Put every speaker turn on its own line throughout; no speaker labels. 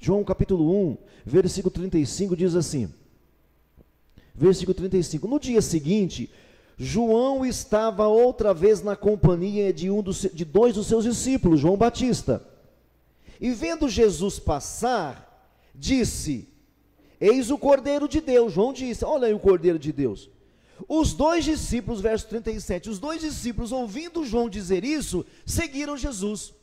João capítulo 1, versículo 35 diz assim, versículo 35, no dia seguinte, João estava outra vez na companhia de dois dos seus discípulos, João Batista, e vendo Jesus passar, disse, eis o Cordeiro de Deus. João disse, olha aí o Cordeiro de Deus. Os dois discípulos, verso 37, os dois discípulos, ouvindo João dizer isso, seguiram Jesus.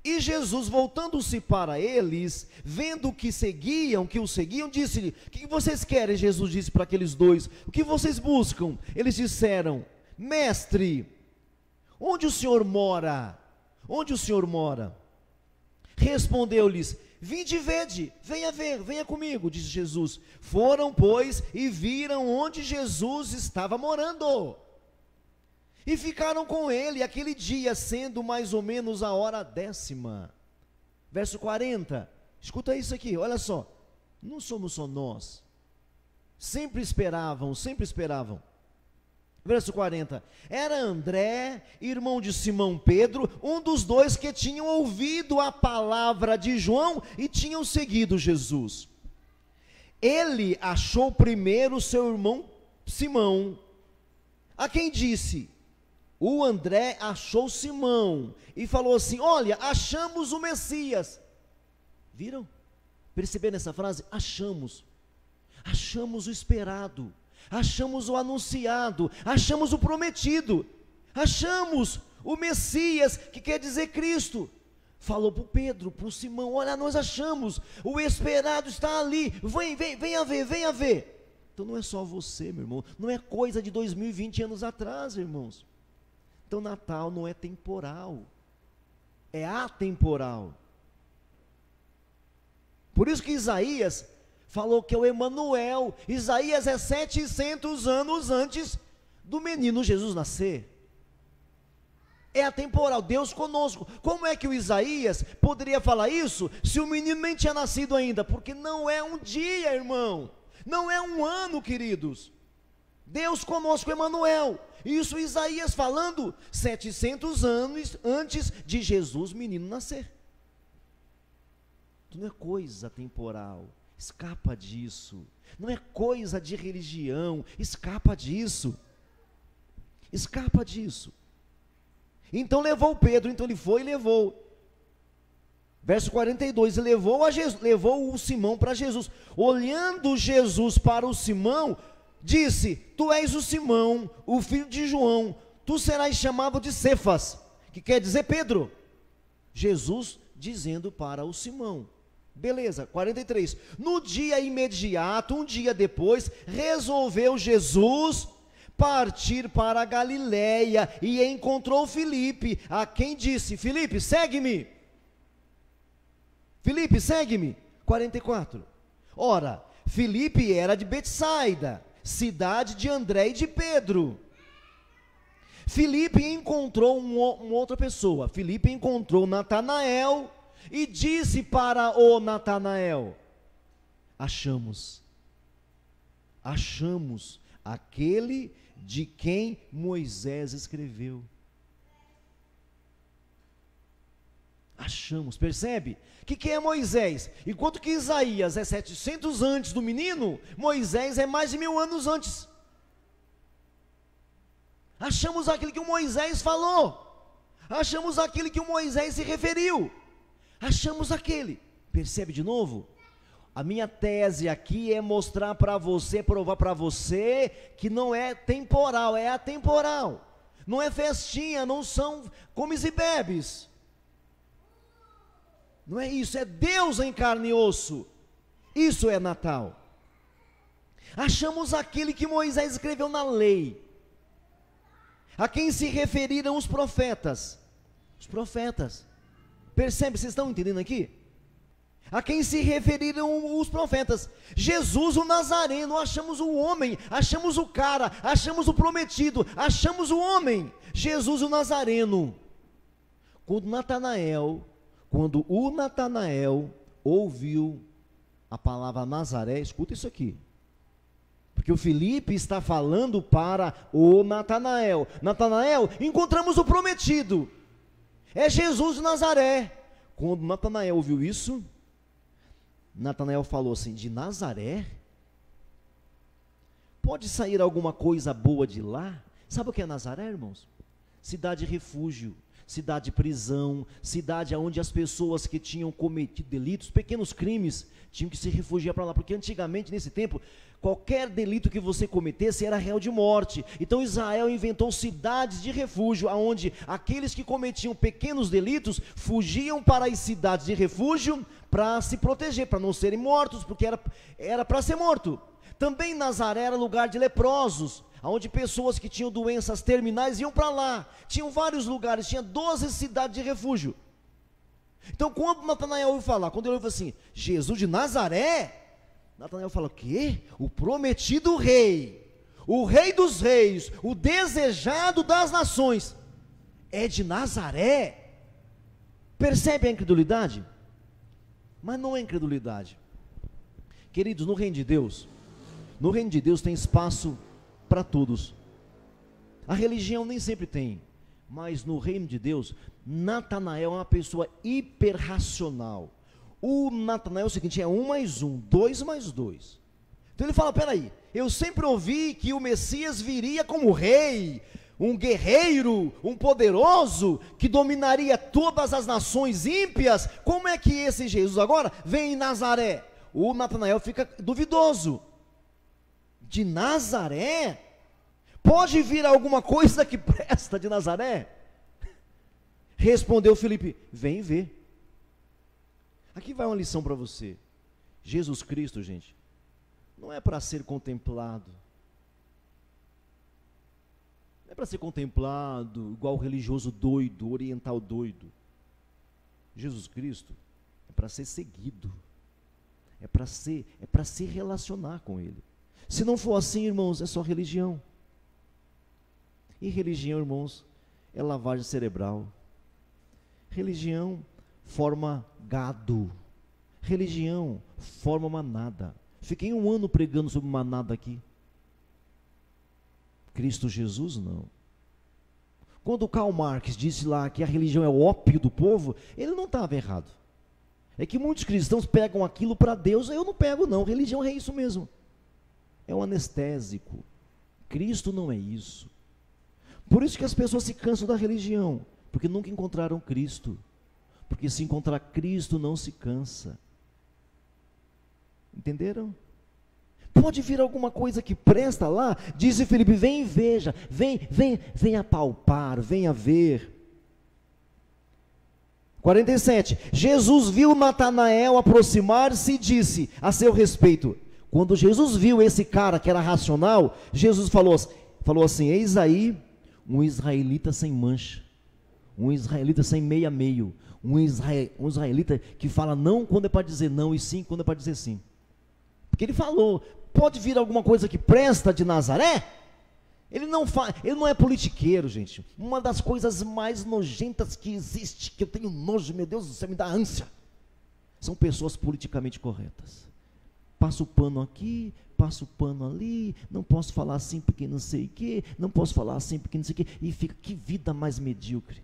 E Jesus, voltando-se para eles, vendo que o seguiam, disse-lhe, o que vocês querem? Jesus disse para aqueles dois, o que vocês buscam? Eles disseram, mestre, onde o Senhor mora? Onde o Senhor mora? Respondeu-lhes, vinde e vede, venha ver, venha comigo, disse Jesus. Foram, pois, e viram onde Jesus estava morando. E ficaram com ele aquele dia, sendo mais ou menos a hora 10ª. Verso 40, escuta isso aqui, olha só. Não somos só nós. Sempre esperavam. Verso 40, era André, irmão de Simão Pedro, um dos dois que tinham ouvido a palavra de João e tinham seguido Jesus. Ele achou primeiro seu irmão Simão, a quem disse, o André achou Simão e falou assim, olha, achamos o Messias. Viram? Perceberam essa frase? Achamos o esperado, achamos o anunciado, achamos o prometido, achamos o Messias, que quer dizer Cristo. Falou para o Pedro, para o Simão, olha, nós achamos, o esperado está ali, venha ver. Então não é só você, meu irmão, não é coisa de 2020 anos atrás, irmãos. Então Natal não é temporal, é atemporal. Por isso que Isaías falou que é o Emanuel. Isaías é 700 anos antes do menino Jesus nascer. É atemporal, Deus conosco. Como é que o Isaías poderia falar isso se o menino nem tinha nascido ainda? Porque não é um dia, irmão, não é um ano, queridos. Deus conosco, Emanuel. Isso Isaías falando 700 anos antes de Jesus menino nascer. Não é coisa temporal, escapa disso. Não é coisa de religião, escapa disso. Então levou Pedro, então ele foi e levou. Verso 42, levou o Simão para Jesus. Olhando Jesus para o Simão, disse, tu és o Simão, o filho de João, tu serás chamado de Cefas, que quer dizer Pedro. Jesus dizendo para o Simão. Beleza, 43, no dia imediato, um dia depois, resolveu Jesus partir para a Galileia e encontrou Filipe, a quem disse, Filipe, segue-me. 44, ora, Filipe era de Betsaida, cidade de André e de Pedro. Filipe encontrou uma outra pessoa, Filipe encontrou Natanael, e disse para o Natanael, achamos aquele de quem Moisés escreveu. Achamos, percebe? O que é Moisés? Enquanto que Isaías é 700 antes do menino, Moisés é mais de 1000 anos antes. Achamos aquele que o Moisés falou, achamos aquele que o Moisés se referiu. Achamos aquele, percebe de novo? A minha tese aqui é mostrar para você, provar para você, que não é temporal, é atemporal. Não é festinha, não são comes e bebes. Não é isso, é Deus em carne e osso. Isso é Natal. Achamos aquele que Moisés escreveu na lei, a quem se referiram os profetas. Percebe, vocês estão entendendo aqui? A quem se referiram os profetas. Jesus o Nazareno, achamos o homem, achamos o cara, achamos o prometido, achamos o homem, Jesus o Nazareno. Quando o Natanael ouviu a palavra Nazaré, escuta isso aqui, porque o Filipe está falando para o Natanael. Natanael, encontramos o prometido, é Jesus de Nazaré. Quando Natanael ouviu isso, Natanael falou assim: de Nazaré? Pode sair alguma coisa boa de lá? Sabe o que é Nazaré, irmãos? Cidade refúgio, cidade prisão, cidade onde as pessoas que tinham cometido delitos, pequenos crimes, tinham que se refugiar para lá, porque antigamente, nesse tempo, qualquer delito que você cometesse era réu de morte. Então Israel inventou cidades de refúgio, onde aqueles que cometiam pequenos delitos fugiam para as cidades de refúgio para se proteger, para não serem mortos, porque era para ser morto. Também Nazaré era lugar de leprosos, onde pessoas que tinham doenças terminais iam para lá. Tinham vários lugares, tinha 12 cidades de refúgio. Então quando Natanael ouviu falar, quando ele ouviu assim, Jesus de Nazaré, Natanael fala: o quê? O prometido rei, o rei dos reis, o desejado das nações, é de Nazaré? Percebe a incredulidade? Mas não é incredulidade. Queridos, no reino de Deus tem espaço para todos. A religião nem sempre tem, mas no reino de Deus, Natanael é uma pessoa hiperracional. O Natanael é o seguinte: é 1 mais 1, 2 mais 2. Então ele fala: peraí, eu sempre ouvi que o Messias viria como rei, um guerreiro, um poderoso, que dominaria todas as nações ímpias. Como é que esse Jesus agora vem em Nazaré? O Natanael fica duvidoso. De Nazaré? Pode vir alguma coisa que presta de Nazaré? Respondeu Filipe: vem ver. Aqui vai uma lição para você. Jesus Cristo, gente, não é para ser contemplado. Não é para ser contemplado igual o religioso doido, oriental doido. Jesus Cristo é para ser seguido. É para se relacionar com Ele. Se não for assim, irmãos, é só religião. E religião, irmãos, é lavagem cerebral. Religião forma gado. Religião forma manada. Fiquei 1 ano pregando sobre manada aqui. Cristo Jesus, não. Quando Karl Marx disse lá que a religião é o ópio do povo, ele não estava errado. É que muitos cristãos pegam aquilo para Deus. Eu não pego, não. Religião é isso mesmo. É um anestésico. Cristo não é isso. Por isso que as pessoas se cansam da religião, porque nunca encontraram Cristo. Porque se encontrar Cristo não se cansa. Entenderam? Pode vir alguma coisa que presta lá? Disse Filipe: vem e veja, vem apalpar, venha ver. 47, Jesus viu Natanael aproximar-se e disse a seu respeito. Quando Jesus viu esse cara que era racional, Jesus falou assim: eis aí um israelita sem mancha, um israelita sem meio, um israelita que fala não quando é para dizer não e sim quando é para dizer sim. Porque ele falou: pode vir alguma coisa que presta de Nazaré? Ele não é politiqueiro, gente. Uma das coisas mais nojentas que existe, que eu tenho nojo, meu Deus do céu, me dá ânsia, são pessoas politicamente corretas. Passo o pano aqui, passo o pano ali, não posso falar assim porque não sei o quê, não posso falar assim porque não sei o quê, e fica, que vida mais medíocre.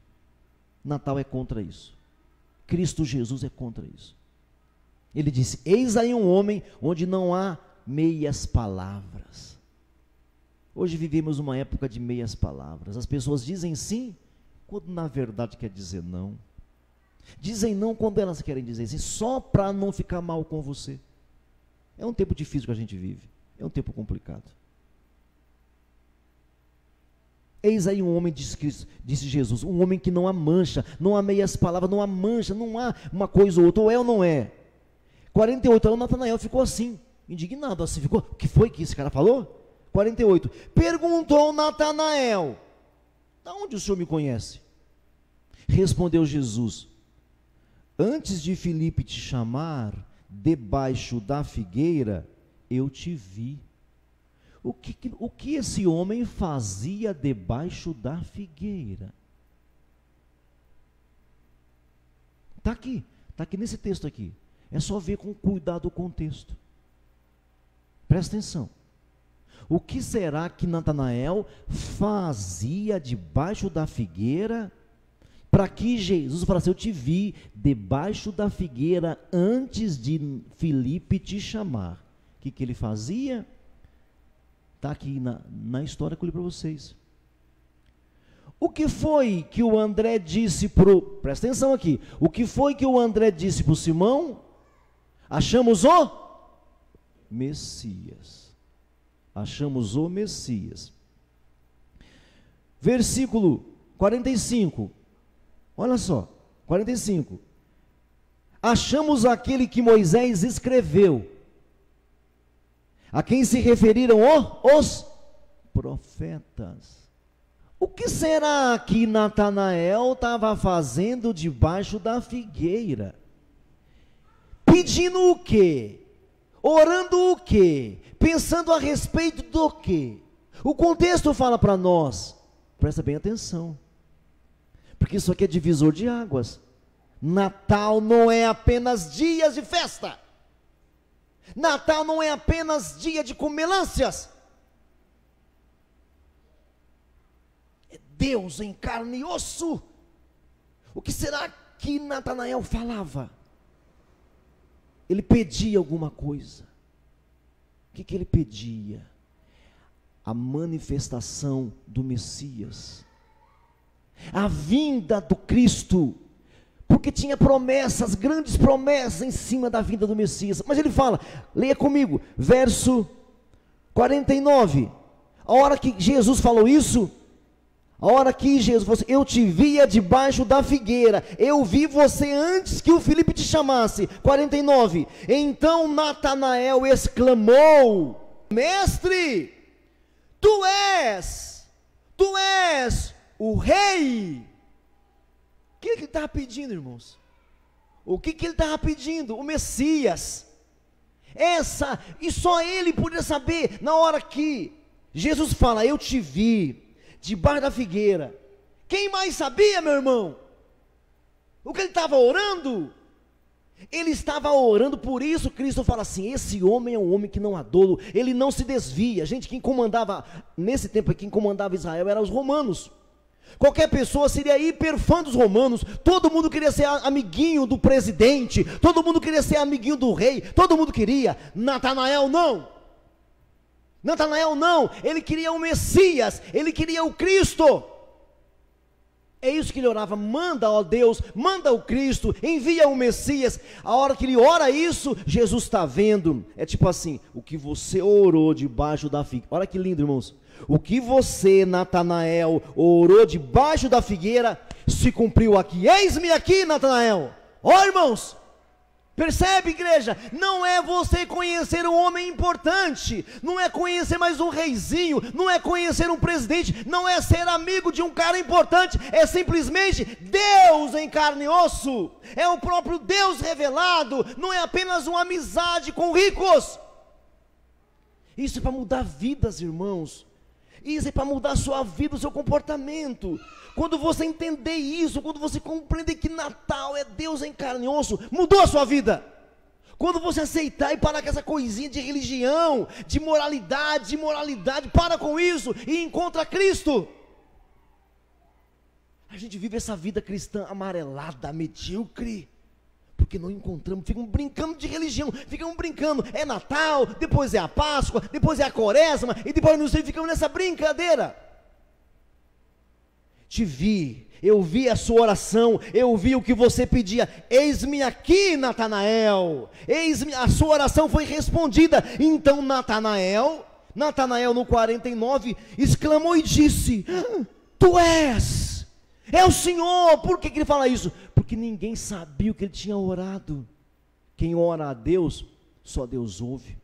Natal é contra isso. Cristo Jesus é contra isso. Ele disse: eis aí um homem onde não há meias palavras. Hoje vivemos uma época de meias palavras. As pessoas dizem sim, quando na verdade quer dizer não. Dizem não quando elas querem dizer sim, só para não ficar mal com você. É um tempo difícil que a gente vive. É um tempo complicado. Eis aí um homem, disse Jesus, um homem que não há mancha, não há meias palavras, não há mancha, não há uma coisa ou outra, ou é ou não é. 48, aí o Natanael ficou assim, indignado, assim, ficou: o que foi que esse cara falou? 48, perguntou Natanael: de onde o senhor me conhece? Respondeu Jesus: antes de Filipe te chamar, debaixo da figueira, eu te vi. O que esse homem fazia debaixo da figueira? Está aqui nesse texto aqui. É só ver com cuidado o contexto. Presta atenção. O que será que Natanael fazia debaixo da figueira para que Jesus falasse: eu te vi debaixo da figueira antes de Filipe te chamar. O que ele fazia? Está aqui na história que eu li para vocês. O que foi que o André disse presta atenção aqui, o que foi que o André disse para o Simão? Achamos o Messias. Achamos o Messias. Versículo 45. Olha só, 45. Achamos aquele que Moisés escreveu, a quem se referiram os profetas. O que será que Natanael estava fazendo debaixo da figueira? Pedindo o quê? Orando o quê? Pensando a respeito do quê? O contexto fala para nós, presta bem atenção, porque isso aqui é divisor de águas. Natal não é apenas dias de festa. Natal não é apenas dia de comelâncias. É Deus em carne e osso. O que será que Natanael falava? Ele pedia alguma coisa. O que ele pedia? A manifestação do Messias, a vinda do Cristo, porque tinha promessas, grandes promessas em cima da vinda do Messias. Mas ele fala, leia comigo, verso 49, a hora que Jesus falou isso, a hora que Jesus falou assim: eu te via debaixo da figueira, eu vi você antes que o Filipe te chamasse. 49, então Natanael exclamou: mestre, tu és o rei. O que ele estava pedindo, irmãos? O que ele estava pedindo? O Messias. E só ele podia saber, na hora que Jesus fala: eu te vi debaixo da figueira. Quem mais sabia, meu irmão? O que ele estava orando? Ele estava orando, por isso Cristo fala assim: esse homem é um homem que não há dolo, ele não se desvia. Gente, quem comandava, nesse tempo, quem comandava Israel eram os romanos. Qualquer pessoa seria hiper fã dos romanos, todo mundo queria ser amiguinho do presidente, todo mundo queria ser amiguinho do rei, todo mundo queria. Natanael não, ele queria o Messias, ele queria o Cristo. É isso que ele orava: manda, ó Deus, manda o Cristo, envia o Messias. A hora que ele ora isso, Jesus está vendo. É tipo assim: o que você orou debaixo da figueira. Olha que lindo, irmãos. O que você, Natanael, orou debaixo da figueira, se cumpriu aqui. Eis-me aqui, Natanael. Ó, irmãos, percebe, igreja? Não é você conhecer um homem importante, não é conhecer mais um reizinho, não é conhecer um presidente, não é ser amigo de um cara importante, é simplesmente Deus em carne e osso, é o próprio Deus revelado, não é apenas uma amizade com ricos. Isso é para mudar vidas, irmãos. Isso é para mudar a sua vida, o seu comportamento. Quando você entender isso, quando você compreender que Natal é Deus em carne e osso, mudou a sua vida. Quando você aceitar e parar com essa coisinha de religião, de moralidade, para com isso e encontra Cristo. A gente vive essa vida cristã amarelada, medíocre, porque não encontramos, ficam brincando de religião, ficam brincando, é Natal, depois é a Páscoa, depois é a Quaresma, e depois não sei, ficamos nessa brincadeira. Te vi, eu vi a sua oração, eu vi o que você pedia. Eis-me aqui, Natanael, eis-me, a sua oração foi respondida. Então Natanael no 49, exclamou e disse: tu és, é o Senhor. Por que ele fala isso? Porque ninguém sabia o que ele tinha orado. Quem ora a Deus, só Deus ouve.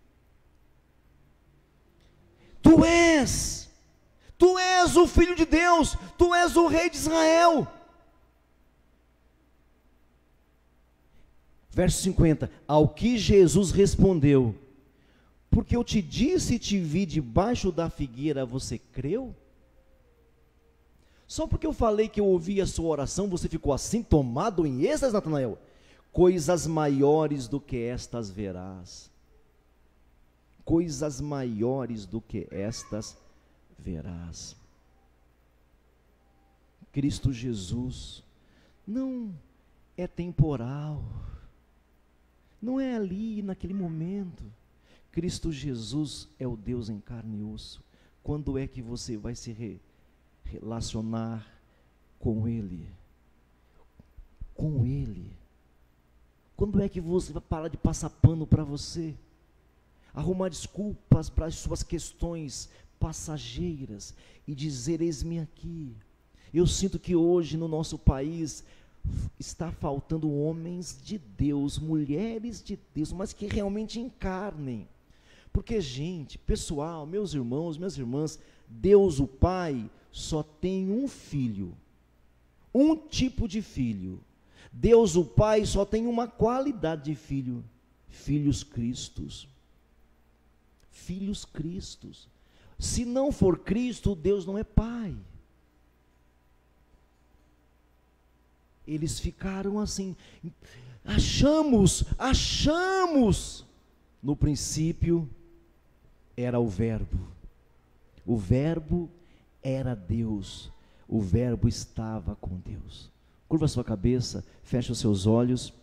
Tu és o Filho de Deus, tu és o Rei de Israel. Verso 50, ao que Jesus respondeu: porque eu te disse e te vi debaixo da figueira, você creu? Só porque eu falei que eu ouvi a sua oração, você ficou assim, tomado em êxtase, Natanael? Coisas maiores do que estas verás. Coisas maiores do que estas verás. Cristo Jesus não é temporal, não é ali, naquele momento. Cristo Jesus é o Deus em carne e osso. Quando é que você vai se relacionar com Ele? Com Ele. Quando é que você vai parar de passar pano para você? Arrumar desculpas para as suas questões passageiras e dizer: eis-me aqui. Eu sinto que hoje no nosso país está faltando homens de Deus, mulheres de Deus, mas que realmente encarnem. Porque, gente, pessoal, meus irmãos, minhas irmãs, Deus o Pai só tem um filho, um tipo de filho. Deus o Pai só tem uma qualidade de filho: filhos Cristos. Filhos Cristos. Se não for Cristo, Deus não é Pai. Eles ficaram assim: achamos. No princípio era o Verbo era Deus, o Verbo estava com Deus. Curva a sua cabeça, feche os seus olhos.